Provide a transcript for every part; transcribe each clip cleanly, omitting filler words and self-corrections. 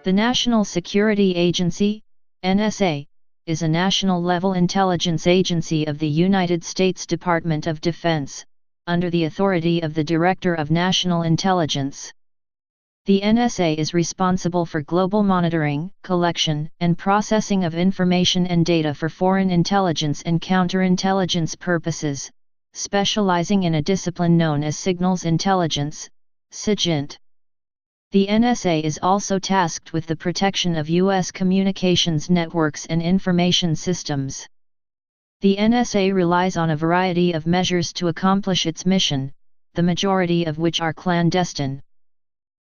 The National Security Agency, NSA, is a national-level intelligence agency of the United States Department of Defense, under the authority of the Director of National Intelligence. The NSA is responsible for global monitoring, collection, and processing of information and data for foreign intelligence and counterintelligence purposes, specializing in a discipline known as signals intelligence, succinct. The NSA is also tasked with the protection of U.S. communications networks and information systems. The NSA relies on a variety of measures to accomplish its mission, the majority of which are clandestine.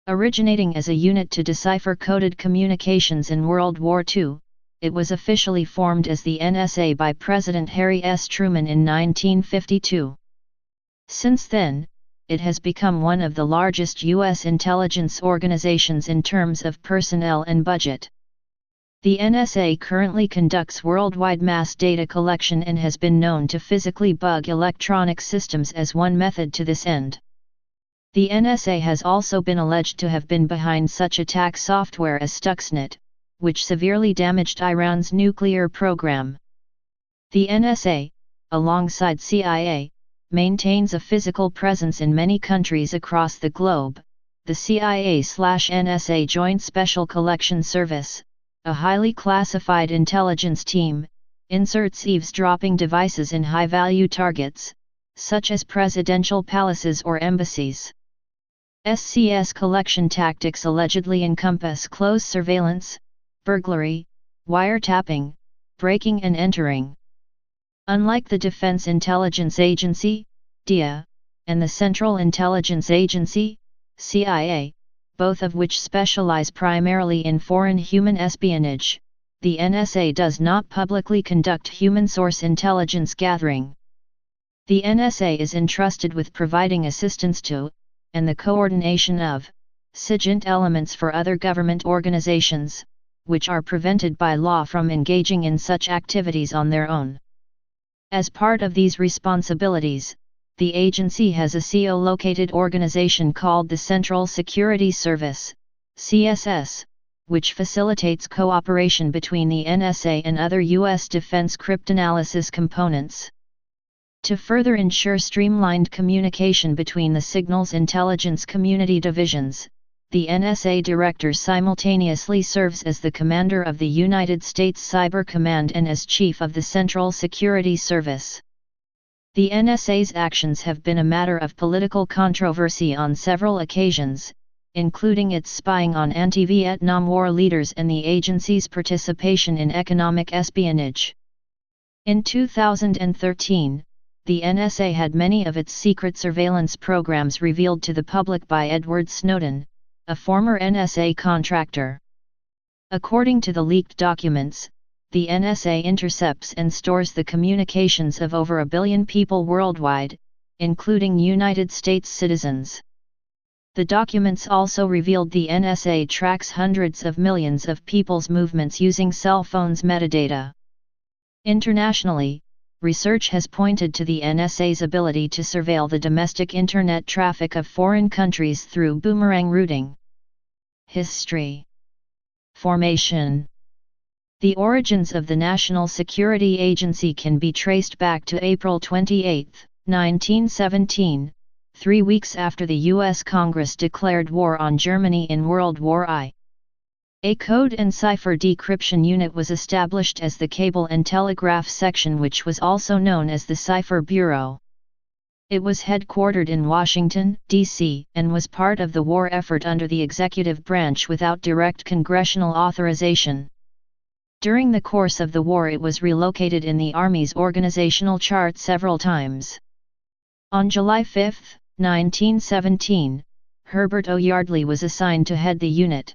Originating as a unit to decipher coded communications in World War II, it was officially formed as the NSA by President Harry S. Truman in 1952. Since then, it has become one of the largest U.S. intelligence organizations in terms of personnel and budget. The NSA currently conducts worldwide mass data collection and has been known to physically bug electronic systems as one method to this end. The NSA has also been alleged to have been behind such attack software as Stuxnet, which severely damaged Iran's nuclear program. The NSA, alongside CIA, maintains a physical presence in many countries across the globe. The CIA/NSA Joint Special Collection Service, a highly classified intelligence team, inserts eavesdropping devices in high-value targets, such as presidential palaces or embassies. SCS collection tactics allegedly encompass close surveillance, burglary, wiretapping, breaking and entering. Unlike the Defense Intelligence Agency, DIA, and the Central Intelligence Agency, CIA, both of which specialize primarily in foreign human espionage, the NSA does not publicly conduct human source intelligence gathering. The NSA is entrusted with providing assistance to, and the coordination of, SIGINT elements for other government organizations, which are prevented by law from engaging in such activities on their own. As part of these responsibilities, the agency has a CO-located organization called the Central Security Service, CSS, which facilitates cooperation between the NSA and other U.S. defense cryptanalysis components. To further ensure streamlined communication between the signals intelligence community divisions, the NSA director simultaneously serves as the commander of the United States Cyber Command and as chief of the Central Security Service. The NSA's actions have been a matter of political controversy on several occasions, including its spying on anti-Vietnam War leaders and the agency's participation in economic espionage. In 2013, the NSA had many of its secret surveillance programs revealed to the public by Edward Snowden, a former NSA contractor. According to the leaked documents, the NSA intercepts and stores the communications of over 1 billion people worldwide, including United States citizens. The documents also revealed the NSA tracks hundreds of millions of people's movements using cell phones' metadata. Internationally, research has pointed to the NSA's ability to surveil the domestic internet traffic of foreign countries through boomerang routing. History. Formation. The origins of the National Security Agency can be traced back to April 28, 1917, 3 weeks after the U.S. Congress declared war on Germany in World War I. A code and cipher decryption unit was established as the Cable and Telegraph Section, which was also known as the Cipher Bureau. It was headquartered in Washington, D.C., and was part of the war effort under the executive branch without direct congressional authorization. During the course of the war, it was relocated in the Army's organizational chart several times. On July 5, 1917, Herbert O. Yardley was assigned to head the unit.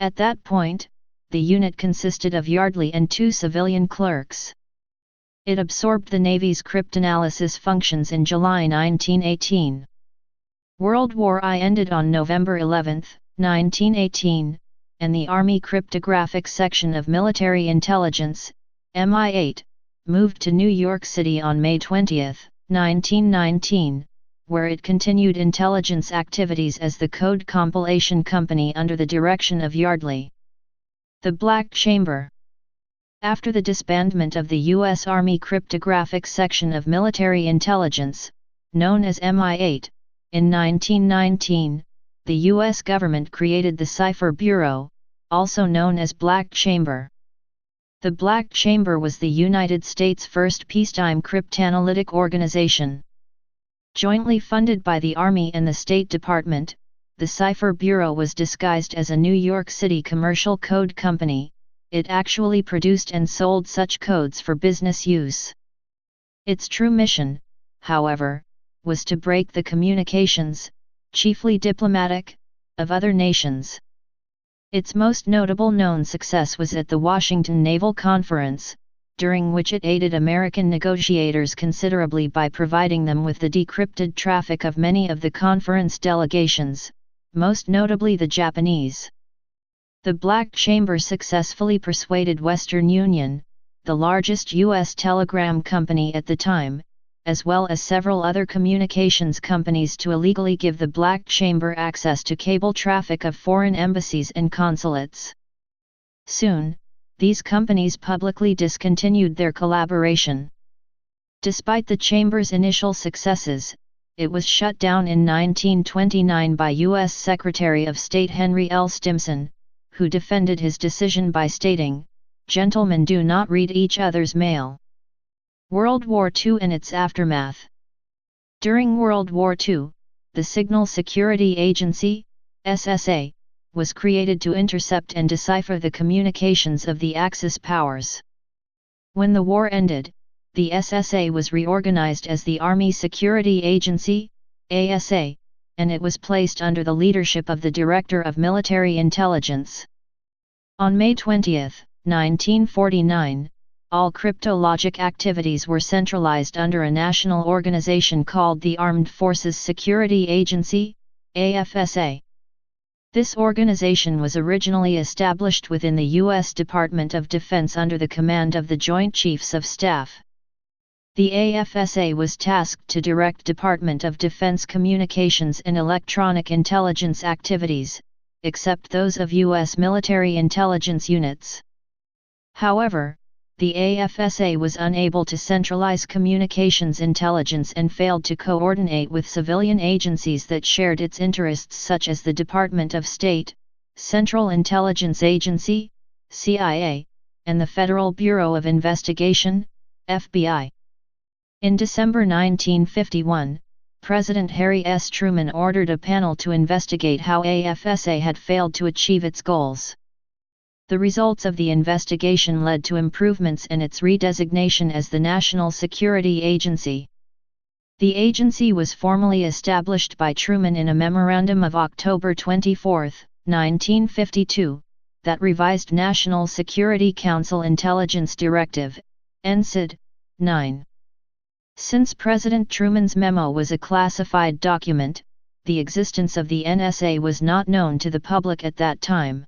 At that point, the unit consisted of Yardley and 2 civilian clerks. It absorbed the Navy's cryptanalysis functions in July 1918. World War I ended on November 11, 1918, and the Army Cryptographic Section of Military Intelligence, MI8, moved to New York City on May 20, 1919, where it continued intelligence activities as the Code Compilation Company under the direction of Yardley. The Black Chamber. After the disbandment of the U.S. Army Cryptographic Section of Military Intelligence, known as MI8, in 1919, the U.S. government created the Cipher Bureau, also known as Black Chamber. The Black Chamber was the United States' first peacetime cryptanalytic organization. Jointly funded by the Army and the State Department, the Cipher Bureau was disguised as a New York City commercial code company. It actually produced and sold such codes for business use. Its true mission, however, was to break the communications, chiefly diplomatic, of other nations. Its most notable known success was at the Washington Naval Conference, during which it aided American negotiators considerably by providing them with the decrypted traffic of many of the conference delegations, most notably the Japanese. The Black Chamber successfully persuaded Western Union, the largest U.S. telegram company at the time, as well as several other communications companies to illegally give the Black Chamber access to cable traffic of foreign embassies and consulates. Soon, these companies publicly discontinued their collaboration. Despite the Chamber's initial successes, it was shut down in 1929 by U.S. Secretary of State Henry L. Stimson, who defended his decision by stating, "Gentlemen do not read each other's mail." World War II and its aftermath. During World War II, the Signal Security Agency, SSA, was created to intercept and decipher the communications of the Axis powers. When the war ended, the SSA was reorganized as the Army Security Agency, ASA, and it was placed under the leadership of the Director of Military Intelligence. On May 20, 1949, all cryptologic activities were centralized under a national organization called the Armed Forces Security Agency, AFSA. This organization was originally established within the U.S. Department of Defense under the command of the Joint Chiefs of Staff. The AFSA was tasked to direct Department of Defense communications and electronic intelligence activities, except those of U.S. military intelligence units. However, the AFSA was unable to centralize communications intelligence and failed to coordinate with civilian agencies that shared its interests such as the Department of State, Central Intelligence Agency, CIA, and the Federal Bureau of Investigation, FBI. In December 1951, President Harry S. Truman ordered a panel to investigate how AFSA had failed to achieve its goals. The results of the investigation led to improvements in its redesignation as the National Security Agency. The agency was formally established by Truman in a memorandum of October 24, 1952, that revised National Security Council Intelligence Directive, NSID, 9. Since President Truman's memo was a classified document, the existence of the NSA was not known to the public at that time.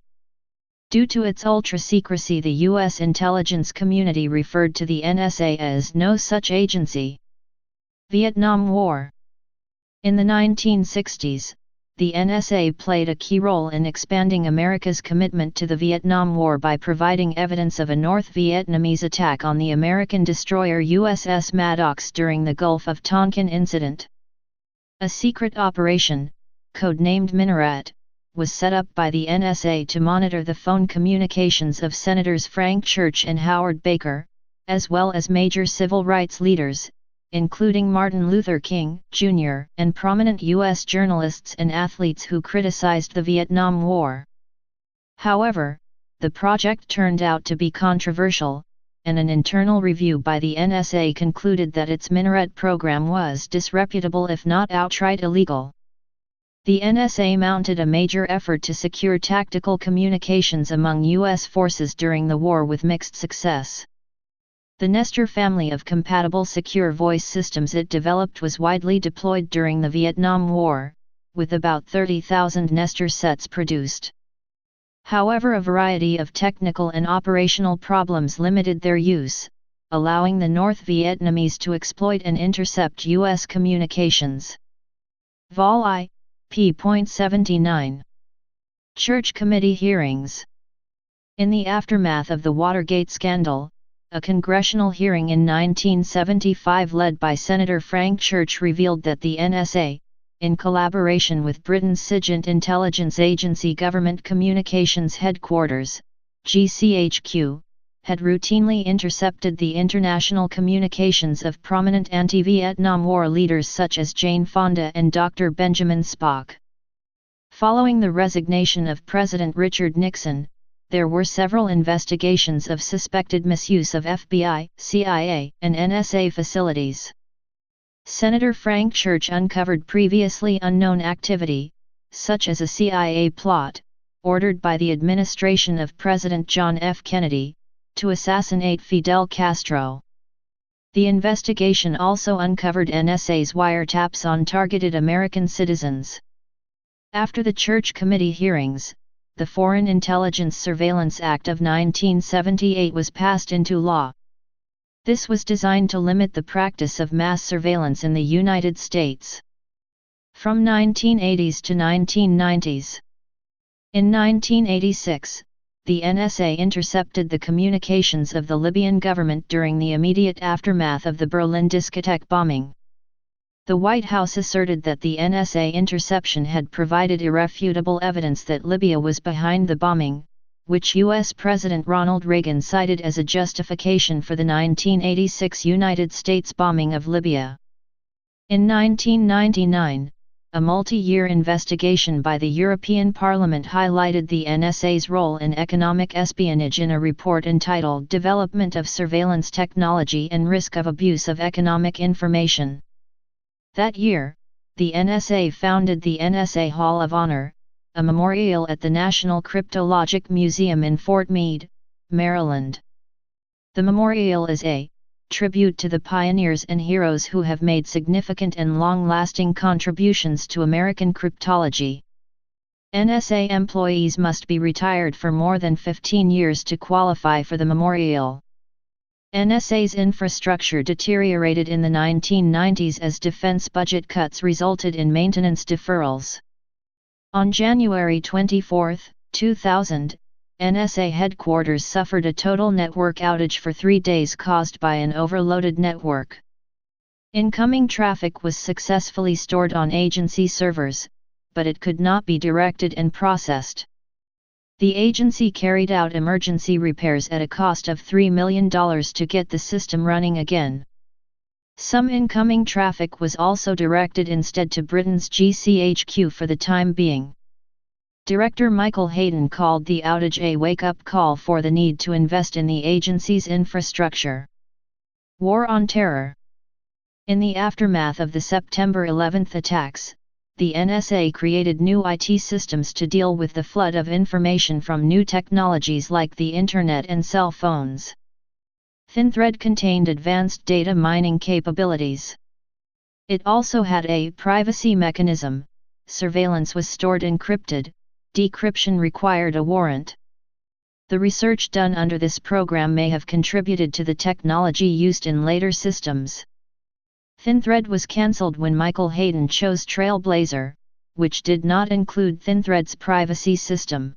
Due to its ultra-secrecy, the U.S. intelligence community referred to the NSA as no such agency. Vietnam War. In the 1960s, the NSA played a key role in expanding America's commitment to the Vietnam War by providing evidence of a North Vietnamese attack on the American destroyer USS Maddox during the Gulf of Tonkin incident. A secret operation, codenamed Minaret, was set up by the NSA to monitor the phone communications of Senators Frank Church and Howard Baker, as well as major civil rights leaders, including Martin Luther King, Jr., and prominent U.S. journalists and athletes who criticized the Vietnam War. However, the project turned out to be controversial, and an internal review by the NSA concluded that its Minaret program was disreputable if not outright illegal. The NSA mounted a major effort to secure tactical communications among U.S. forces during the war with mixed success. The Nestor family of compatible secure voice systems it developed was widely deployed during the Vietnam War, with about 30,000 Nestor sets produced. However, a variety of technical and operational problems limited their use, allowing the North Vietnamese to exploit and intercept U.S. communications. Vol I, p.79. Church Committee Hearings. In the aftermath of the Watergate scandal, a congressional hearing in 1975 led by Senator Frank Church revealed that the NSA, in collaboration with Britain's SIGINT intelligence agency Government Communications Headquarters, GCHQ, had routinely intercepted the international communications of prominent anti-Vietnam War leaders such as Jane Fonda and Dr. Benjamin Spock. Following the resignation of President Richard Nixon, there were several investigations of suspected misuse of FBI, CIA, and NSA facilities. Senator Frank Church uncovered previously unknown activity, such as a CIA plot, ordered by the administration of President John F. Kennedy, to assassinate Fidel Castro. The investigation also uncovered NSA's wiretaps on targeted American citizens. After the Church Committee hearings, the Foreign Intelligence Surveillance Act of 1978 was passed into law. This was designed to limit the practice of mass surveillance in the United States. From 1980s to 1990s. In 1986, the NSA intercepted the communications of the Libyan government during the immediate aftermath of the Berlin discotheque bombing. The White House asserted that the NSA interception had provided irrefutable evidence that Libya was behind the bombing, which U.S. President Ronald Reagan cited as a justification for the 1986 United States bombing of Libya. In 1999, a multi-year investigation by the European Parliament highlighted the NSA's role in economic espionage in a report entitled Development of Surveillance Technology and Risk of Abuse of Economic Information. That year, the NSA founded the NSA Hall of Honor, a memorial at the National Cryptologic Museum in Fort Meade, Maryland. The memorial is a tribute to the pioneers and heroes who have made significant and long-lasting contributions to American cryptology. NSA employees must be retired for more than 15 years to qualify for the memorial. NSA's infrastructure deteriorated in the 1990s as defense budget cuts resulted in maintenance deferrals. On January 24, 2000, NSA headquarters suffered a total network outage for 3 days caused by an overloaded network. Incoming traffic was successfully stored on agency servers, but it could not be directed and processed. The agency carried out emergency repairs at a cost of $3 million to get the system running again. Some incoming traffic was also directed instead to Britain's GCHQ for the time being. Director Michael Hayden called the outage a wake-up call for the need to invest in the agency's infrastructure. War on Terror. In the aftermath of the September 11 attacks, the NSA created new IT systems to deal with the flood of information from new technologies like the Internet and cell phones. ThinThread contained advanced data mining capabilities. It also had a privacy mechanism. Surveillance was stored encrypted, decryption required a warrant. The research done under this program may have contributed to the technology used in later systems. ThinThread was cancelled when Michael Hayden chose Trailblazer, which did not include ThinThread's privacy system.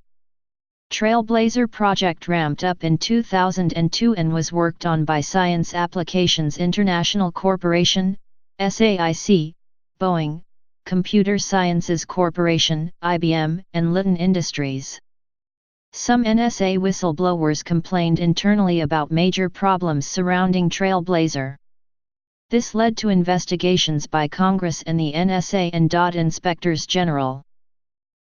Trailblazer project ramped up in 2002 and was worked on by Science Applications International Corporation, SAIC, Boeing, Computer Sciences Corporation, IBM, and Litton Industries. Some NSA whistleblowers complained internally about major problems surrounding Trailblazer. This led to investigations by Congress and the NSA and DOD inspectors general.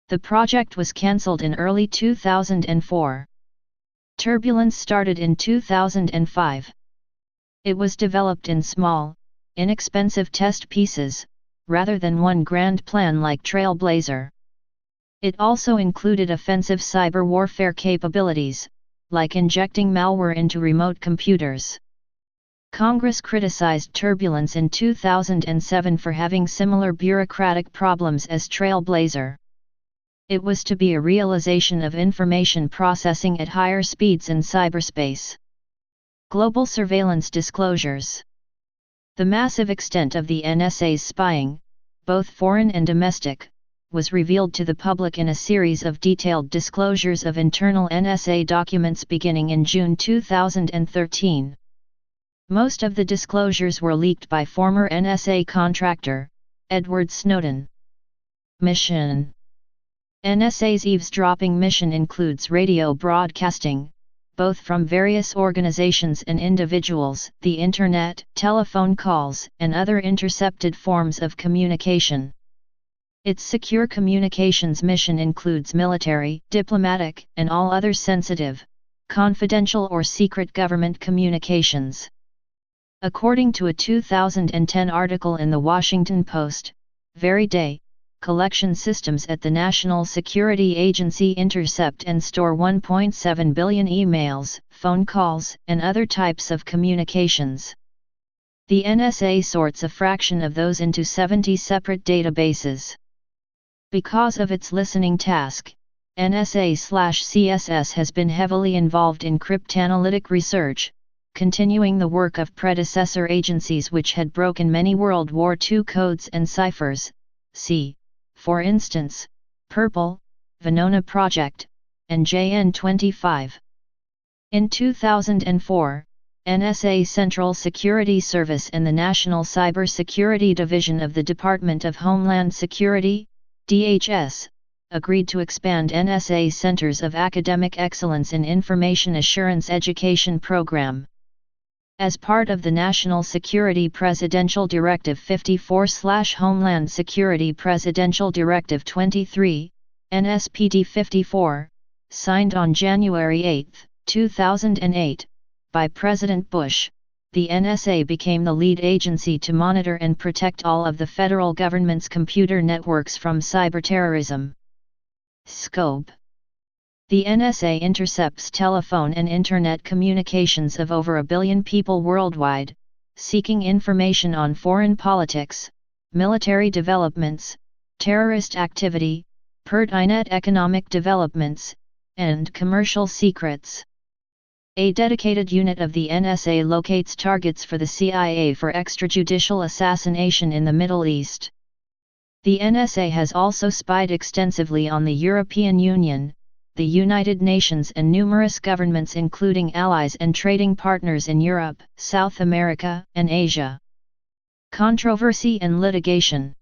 The project was cancelled in early 2004. Turbulence started in 2005. It was developed in small, inexpensive test pieces, rather than one grand plan like Trailblazer. It also included offensive cyber warfare capabilities, like injecting malware into remote computers. Congress criticized Turbulence in 2007 for having similar bureaucratic problems as Trailblazer. It was to be a realization of information processing at higher speeds in cyberspace. Global surveillance disclosures. The massive extent of the NSA's spying, both foreign and domestic, was revealed to the public in a series of detailed disclosures of internal NSA documents beginning in June 2013. Most of the disclosures were leaked by former NSA contractor, Edward Snowden. Mission: NSA's eavesdropping mission includes radio broadcasting, both from various organizations and individuals, the Internet, telephone calls, and other intercepted forms of communication. Its secure communications mission includes military, diplomatic, and all other sensitive, confidential or secret government communications. According to a 2010 article in the Washington Post, very day, collection systems at the National Security Agency intercept and store 1.7 billion emails, phone calls, and other types of communications. The NSA sorts a fraction of those into 70 separate databases. Because of its listening task, NSA/CSS has been heavily involved in cryptanalytic research, continuing the work of predecessor agencies which had broken many World War II codes and ciphers. See, for instance, Purple, Venona Project, and JN25. In 2004, NSA Central Security Service and the National Cyber Security Division of the Department of Homeland Security, DHS, agreed to expand NSA Centers of Academic Excellence in Information Assurance Education Program. As part of the National Security Presidential Directive 54/Homeland Security Presidential Directive 23, NSPD 54, signed on January 8, 2008, by President Bush, the NSA became the lead agency to monitor and protect all of the federal government's computer networks from cyberterrorism. Scope: the NSA intercepts telephone and Internet communications of over a billion people worldwide, seeking information on foreign politics, military developments, terrorist activity, pertinent economic developments, and commercial secrets. A dedicated unit of the NSA locates targets for the CIA for extrajudicial assassination in the Middle East. The NSA has also spied extensively on the European Union, the United Nations and numerous governments including allies and trading partners in Europe, South America, and Asia. Controversy and litigation.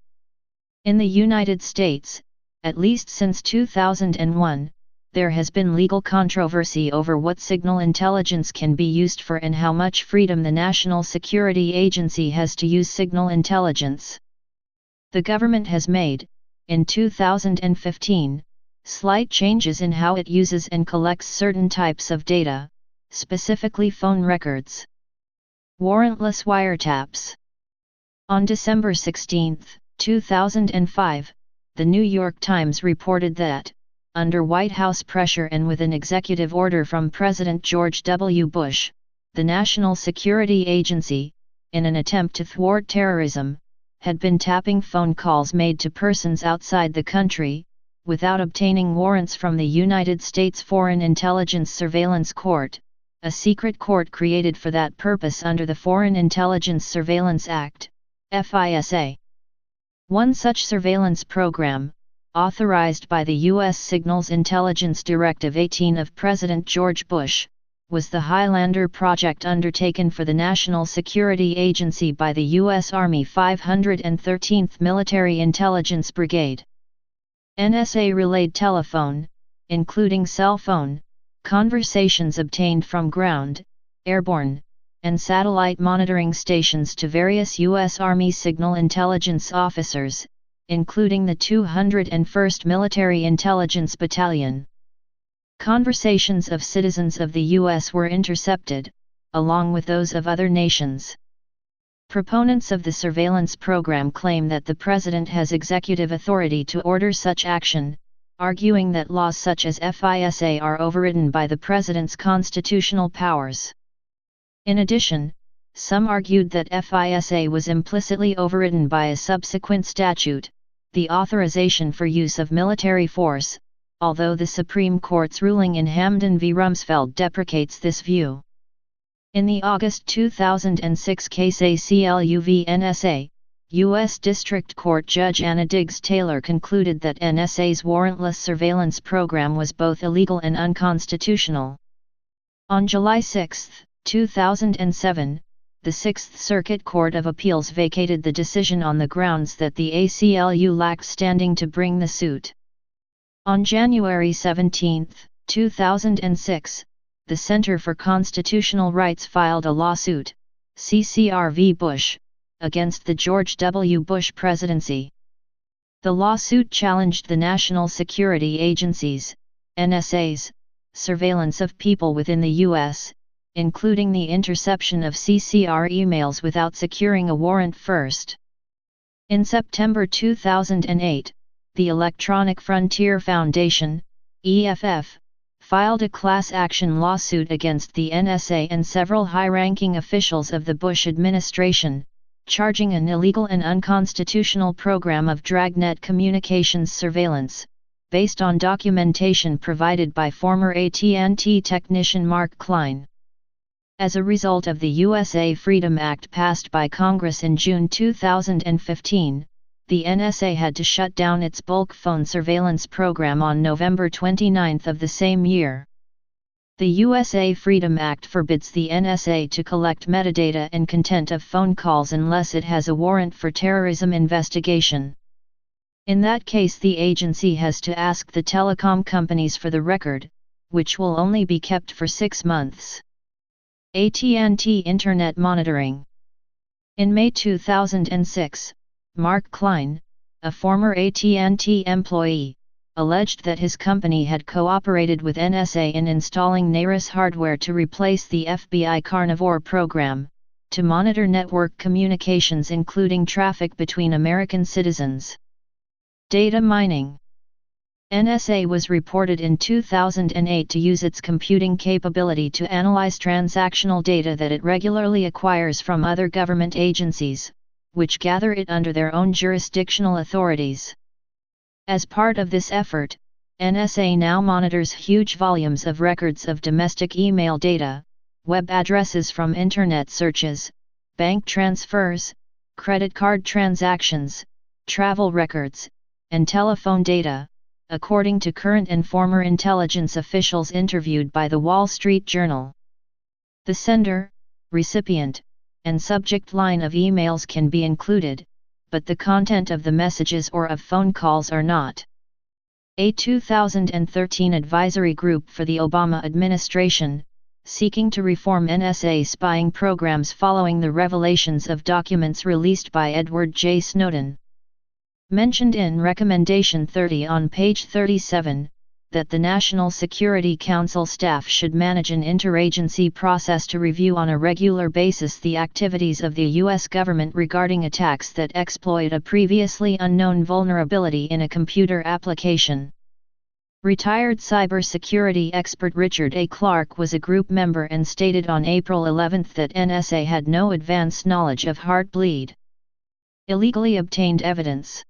In the United States, at least since 2001, there has been legal controversy over what signal intelligence can be used for and how much freedom the National Security Agency has to use signal intelligence. The government has made, in 2015, slight changes in how it uses and collects certain types of data, specifically phone records. Warrantless wiretaps. On December 16, 2005, The New York Times reported that, under White House pressure and with an executive order from President George W. Bush, the National Security Agency, in an attempt to thwart terrorism, had been tapping phone calls made to persons outside the country, without obtaining warrants from the United States Foreign Intelligence Surveillance Court, a secret court created for that purpose under the Foreign Intelligence Surveillance Act, FISA. One such surveillance program, authorized by the U.S. Signals Intelligence Directive 18 of President George Bush, was the Highlander project undertaken for the National Security Agency by the U.S. Army 513th Military Intelligence Brigade. NSA relayed telephone, including cell phone, conversations obtained from ground, airborne, and satellite monitoring stations to various U.S. Army signal intelligence officers, including the 201st Military Intelligence Battalion. Conversations of citizens of the U.S. were intercepted, along with those of other nations. Proponents of the surveillance program claim that the President has executive authority to order such action, arguing that laws such as FISA are overridden by the President's constitutional powers. In addition, some argued that FISA was implicitly overridden by a subsequent statute, the Authorization for Use of Military Force, although the Supreme Court's ruling in Hamdan v. Rumsfeld deprecates this view. In the August 2006 case ACLU v. NSA, U.S. District Court Judge Anna Diggs Taylor concluded that NSA's warrantless surveillance program was both illegal and unconstitutional. On July 6, 2007, the Sixth Circuit Court of Appeals vacated the decision on the grounds that the ACLU lacked standing to bring the suit. On January 17, 2006, the Center for Constitutional Rights filed a lawsuit, CCR v. Bush, against the George W. Bush presidency. The lawsuit challenged the National Security Agency's, NSA's, surveillance of people within the U.S., including the interception of CCR emails without securing a warrant first. In September 2008, the Electronic Frontier Foundation, EFF, filed a class action lawsuit against the NSA and several high-ranking officials of the Bush administration, charging an illegal and unconstitutional program of dragnet communications surveillance, based on documentation provided by former AT&T technician Mark Klein. As a result of the USA Freedom Act passed by Congress in June 2015, the NSA had to shut down its bulk phone surveillance program on November 29 of the same year. The USA Freedom Act forbids the NSA to collect metadata and content of phone calls unless it has a warrant for terrorism investigation. In that case, the agency has to ask the telecom companies for the record, which will only be kept for 6 months. AT&T Internet Monitoring. In May 2006, Mark Klein, a former AT&T employee, alleged that his company had cooperated with NSA in installing NARIS hardware to replace the FBI Carnivore program, to monitor network communications including traffic between American citizens. Data mining. NSA was reported in 2008 to use its computing capability to analyze transactional data that it regularly acquires from other government agencies, which gather it under their own jurisdictional authorities. As part of this effort, NSA now monitors huge volumes of records of domestic email data, web addresses from Internet searches, bank transfers, credit card transactions, travel records, and telephone data, according to current and former intelligence officials interviewed by The Wall Street Journal. The sender, recipient, and subject line of emails can be included, but the content of the messages or of phone calls are not. A 2013 advisory group for the Obama administration, seeking to reform NSA spying programs following the revelations of documents released by Edward J. Snowden, mentioned in Recommendation 30 on page 37, that the National Security Council staff should manage an interagency process to review on a regular basis the activities of the U.S. government regarding attacks that exploit a previously unknown vulnerability in a computer application. Retired cybersecurity expert Richard A. Clark was a group member and stated on April 11 that NSA had no advance knowledge of Heartbleed. Illegally obtained evidence.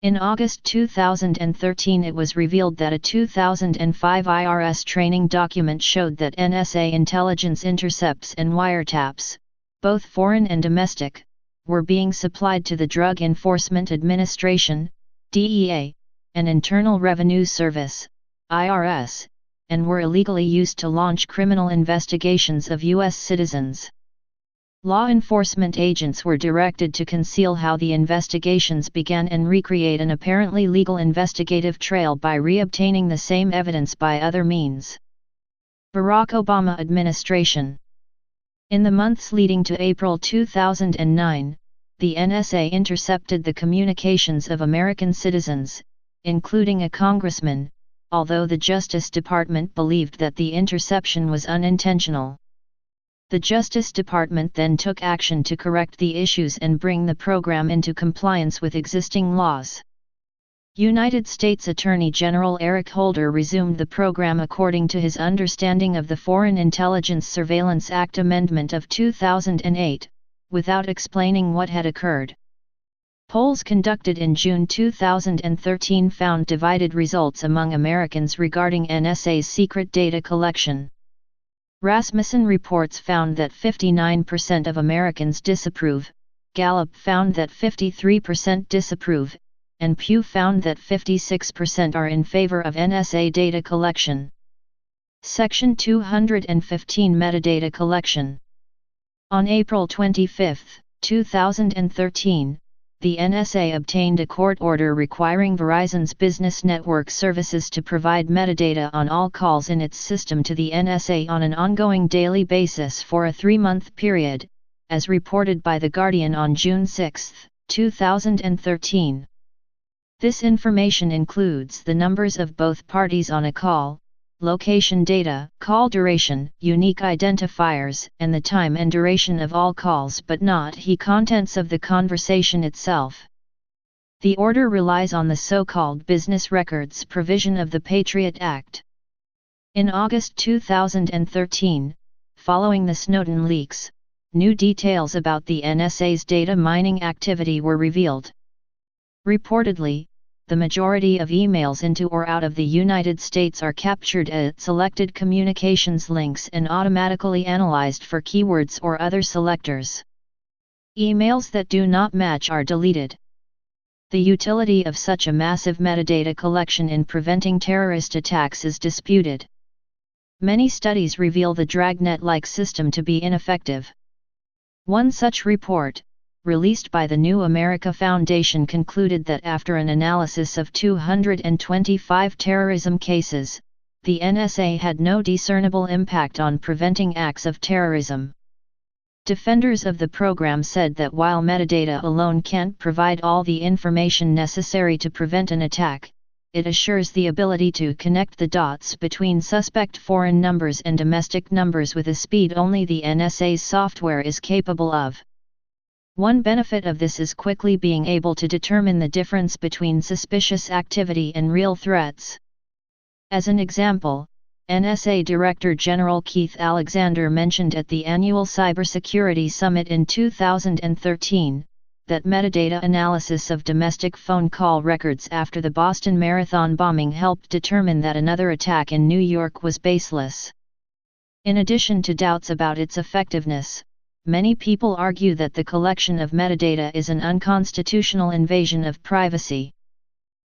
In August 2013 it was revealed that a 2005 IRS training document showed that NSA intelligence intercepts and wiretaps, both foreign and domestic, were being supplied to the Drug Enforcement Administration, DEA, and Internal Revenue Service, IRS, and were illegally used to launch criminal investigations of U.S. citizens. Law enforcement agents were directed to conceal how the investigations began and recreate an apparently legal investigative trail by reobtaining the same evidence by other means. Barack Obama administration. In the months leading to April 2009, the NSA intercepted the communications of American citizens, including a congressman, although the Justice Department believed that the interception was unintentional. The Justice Department then took action to correct the issues and bring the program into compliance with existing laws. United States Attorney General Eric Holder resumed the program according to his understanding of the Foreign Intelligence Surveillance Act Amendment of 2008, without explaining what had occurred. Polls conducted in June 2013 found divided results among Americans regarding NSA's secret data collection. Rasmussen reports found that 59% of Americans disapprove, Gallup found that 53% disapprove, and Pew found that 56% are in favor of NSA data collection. Section 215 Metadata Collection. On April 25, 2013, the NSA obtained a court order requiring Verizon's business network services to provide metadata on all calls in its system to the NSA on an ongoing daily basis for a 3-month period, as reported by The Guardian on June 6, 2013. This information includes the numbers of both parties on a call, location data, call duration, unique identifiers, and the time and duration of all calls, but not the contents of the conversation itself. The order relies on the so-called business records provision of the Patriot Act. In August 2013, following the Snowden leaks, new details about the NSA's data mining activity were revealed. Reportedly, the majority of emails into or out of the United States are captured at selected communications links and automatically analyzed for keywords or other selectors. Emails that do not match are deleted. The utility of such a massive metadata collection in preventing terrorist attacks is disputed. Many studies reveal the dragnet-like system to be ineffective. One such report, released by the New America Foundation, concluded that after an analysis of 225 terrorism cases, the NSA had no discernible impact on preventing acts of terrorism. Defenders of the program said that while metadata alone can't provide all the information necessary to prevent an attack, it assures the ability to connect the dots between suspect foreign numbers and domestic numbers with a speed only the NSA's software is capable of. One benefit of this is quickly being able to determine the difference between suspicious activity and real threats. As an example, NSA Director General Keith Alexander mentioned at the annual Cybersecurity Summit in 2013, that metadata analysis of domestic phone call records after the Boston Marathon bombing helped determine that another attack in New York was baseless. In addition to doubts about its effectiveness, many people argue that the collection of metadata is an unconstitutional invasion of privacy.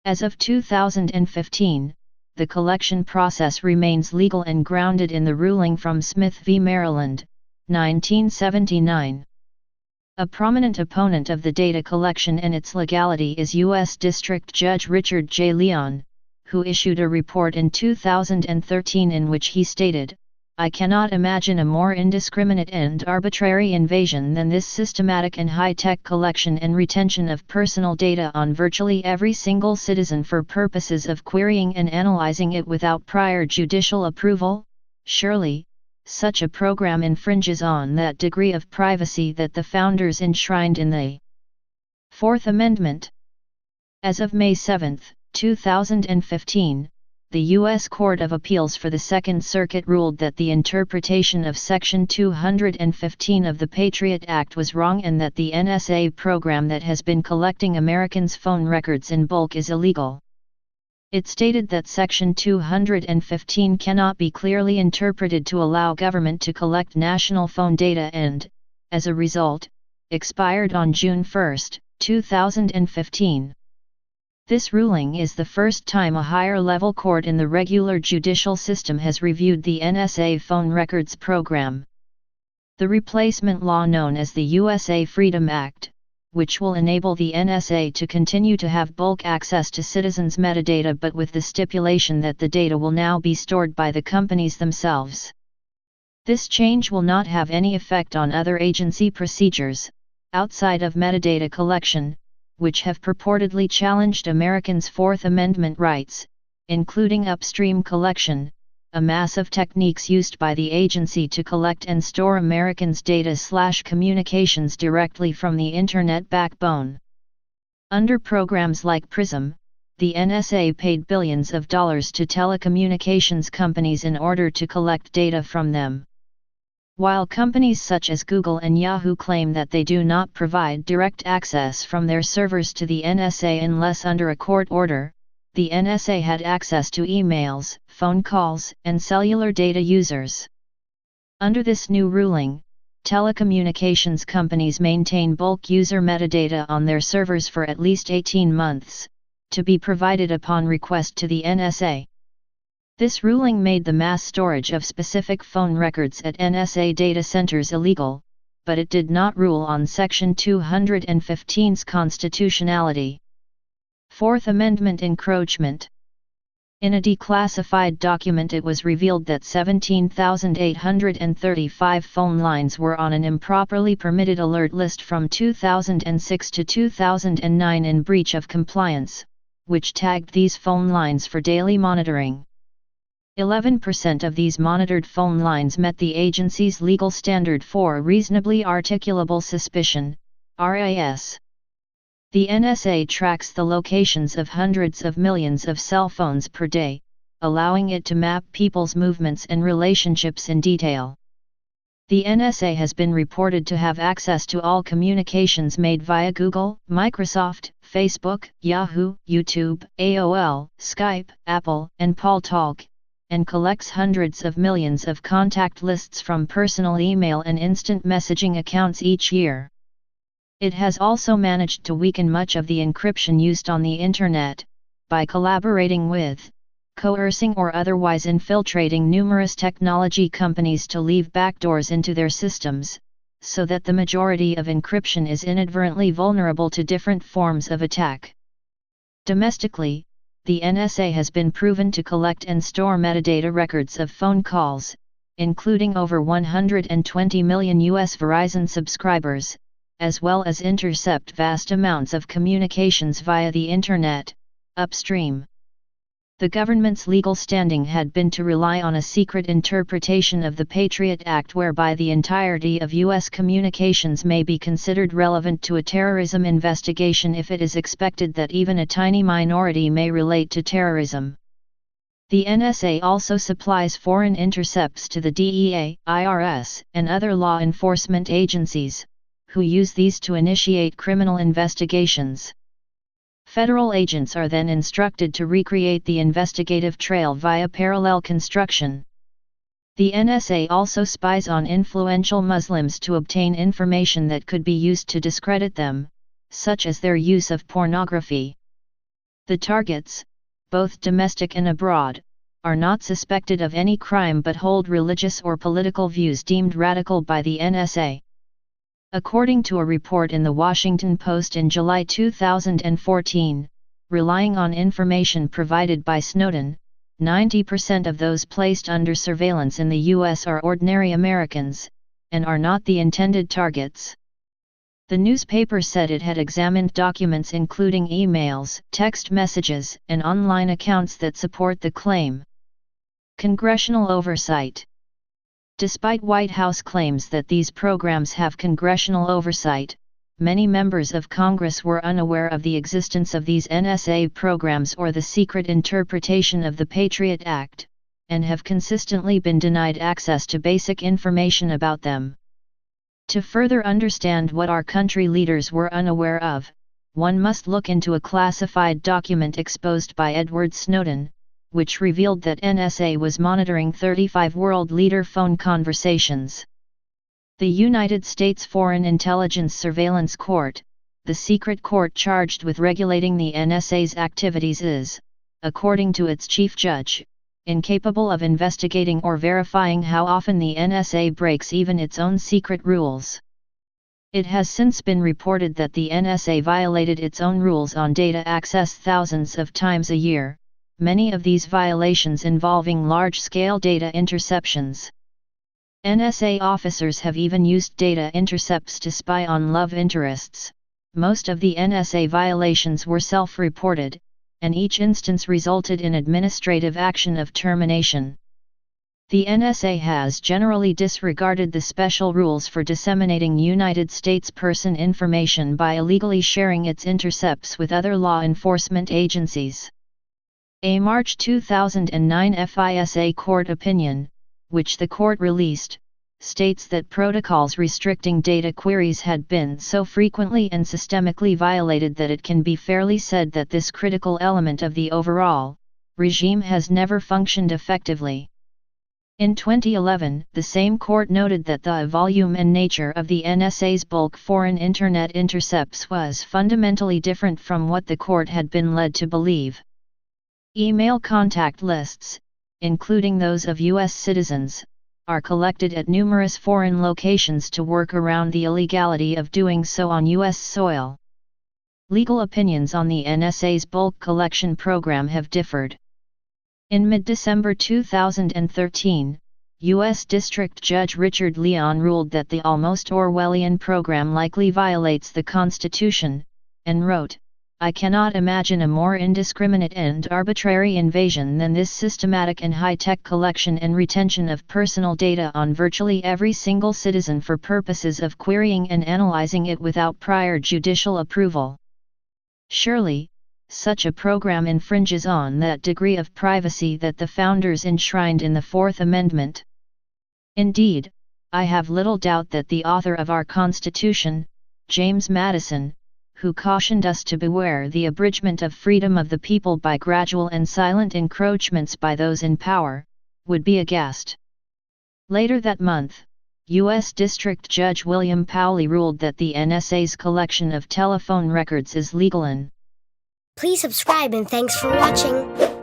As of 2015, the collection process remains legal and grounded in the ruling from Smith v. Maryland, 1979. A prominent opponent of the data collection and its legality is U.S. District Judge Richard J. Leon, who issued a report in 2013 in which he stated, "I cannot imagine a more indiscriminate and arbitrary invasion than this systematic and high-tech collection and retention of personal data on virtually every single citizen for purposes of querying and analyzing it without prior judicial approval. Surely, such a program infringes on that degree of privacy that the founders enshrined in the Fourth Amendment." As of May 7, 2015, the U.S. Court of Appeals for the Second Circuit ruled that the interpretation of Section 215 of the Patriot Act was wrong and that the NSA program that has been collecting Americans' phone records in bulk is illegal. It stated that Section 215 cannot be clearly interpreted to allow government to collect national phone data and, as a result, expired on June 1, 2015. This ruling is the first time a higher-level court in the regular judicial system has reviewed the NSA phone records program. The replacement law known as the USA Freedom Act, which will enable the NSA to continue to have bulk access to citizens' metadata but with the stipulation that the data will now be stored by the companies themselves. This change will not have any effect on other agency procedures, outside of metadata collection, which have purportedly challenged Americans' Fourth Amendment rights, including upstream collection, a mass of techniques used by the agency to collect and store Americans' data/communications directly from the Internet backbone. Under programs like PRISM, the NSA paid billions of dollars to telecommunications companies in order to collect data from them. While companies such as Google and Yahoo claim that they do not provide direct access from their servers to the NSA unless under a court order, the NSA had access to emails, phone calls, and cellular data users. Under this new ruling, telecommunications companies maintain bulk user metadata on their servers for at least 18 months, to be provided upon request to the NSA. This ruling made the mass storage of specific phone records at NSA data centers illegal, but it did not rule on Section 215's constitutionality. Fourth Amendment encroachment. In a declassified document, it was revealed that 17,835 phone lines were on an improperly permitted alert list from 2006 to 2009 in breach of compliance, which tagged these phone lines for daily monitoring. 11% of these monitored phone lines met the agency's legal standard for reasonably articulable suspicion, RAS. The NSA tracks the locations of hundreds of millions of cell phones per day, allowing it to map people's movements and relationships in detail. The NSA has been reported to have access to all communications made via Google, Microsoft, Facebook, Yahoo, YouTube, AOL, Skype, Apple, and Paltalk, and collects hundreds of millions of contact lists from personal email and instant messaging accounts each year. It has also managed to weaken much of the encryption used on the Internet, by collaborating with, coercing or otherwise infiltrating numerous technology companies to leave backdoors into their systems, so that the majority of encryption is inadvertently vulnerable to different forms of attack. Domestically, the NSA has been proven to collect and store metadata records of phone calls, including over 120 million US Verizon subscribers, as well as intercept vast amounts of communications via the Internet, upstream. The government's legal standing had been to rely on a secret interpretation of the Patriot Act whereby the entirety of U.S. communications may be considered relevant to a terrorism investigation if it is expected that even a tiny minority may relate to terrorism. The NSA also supplies foreign intercepts to the DEA, IRS, and other law enforcement agencies, who use these to initiate criminal investigations. Federal agents are then instructed to recreate the investigative trail via parallel construction. The NSA also spies on influential Muslims to obtain information that could be used to discredit them, such as their use of pornography. The targets, both domestic and abroad, are not suspected of any crime but hold religious or political views deemed radical by the NSA. According to a report in The Washington Post in July 2014, relying on information provided by Snowden, 90% of those placed under surveillance in the U.S. are ordinary Americans, and are not the intended targets. The newspaper said it had examined documents including emails, text messages, and online accounts that support the claim. Congressional oversight. Despite White House claims that these programs have congressional oversight, many members of Congress were unaware of the existence of these NSA programs or the secret interpretation of the Patriot Act, and have consistently been denied access to basic information about them. To further understand what our country leaders were unaware of, one must look into a classified document exposed by Edward Snowden, which revealed that NSA was monitoring 35 world leader phone conversations. The United States Foreign Intelligence Surveillance Court, the secret court charged with regulating the NSA's activities, is, according to its chief judge, incapable of investigating or verifying how often the NSA breaks even its own secret rules. It has since been reported that the NSA violated its own rules on data access thousands of times a year, many of these violations involving large-scale data interceptions. NSA officers have even used data intercepts to spy on love interests. Most of the NSA violations were self-reported, and each instance resulted in administrative action of termination. The NSA has generally disregarded the special rules for disseminating United States person information by illegally sharing its intercepts with other law enforcement agencies. A March 2009 FISA court opinion, which the court released, states that protocols restricting data queries had been so frequently and systemically violated that it can be fairly said that this critical element of the overall regime has never functioned effectively. In 2011, the same court noted that the volume and nature of the NSA's bulk foreign internet intercepts was fundamentally different from what the court had been led to believe. Email contact lists, including those of U.S. citizens, are collected at numerous foreign locations to work around the illegality of doing so on U.S. soil. Legal opinions on the NSA's bulk collection program have differed. In mid-December 2013, U.S. District Judge Richard Leon ruled that the almost Orwellian program likely violates the Constitution, and wrote, "I cannot imagine a more indiscriminate and arbitrary invasion than this systematic and high-tech collection and retention of personal data on virtually every single citizen for purposes of querying and analyzing it without prior judicial approval. Surely, such a program infringes on that degree of privacy that the founders enshrined in the Fourth Amendment. Indeed, I have little doubt that the author of our Constitution, James Madison, who cautioned us to beware the abridgment of freedom of the people by gradual and silent encroachments by those in power, would be aghast." Later that month, U.S. District Judge William Powley ruled that the NSA's collection of telephone records is legal and Please subscribe and thanks for watching.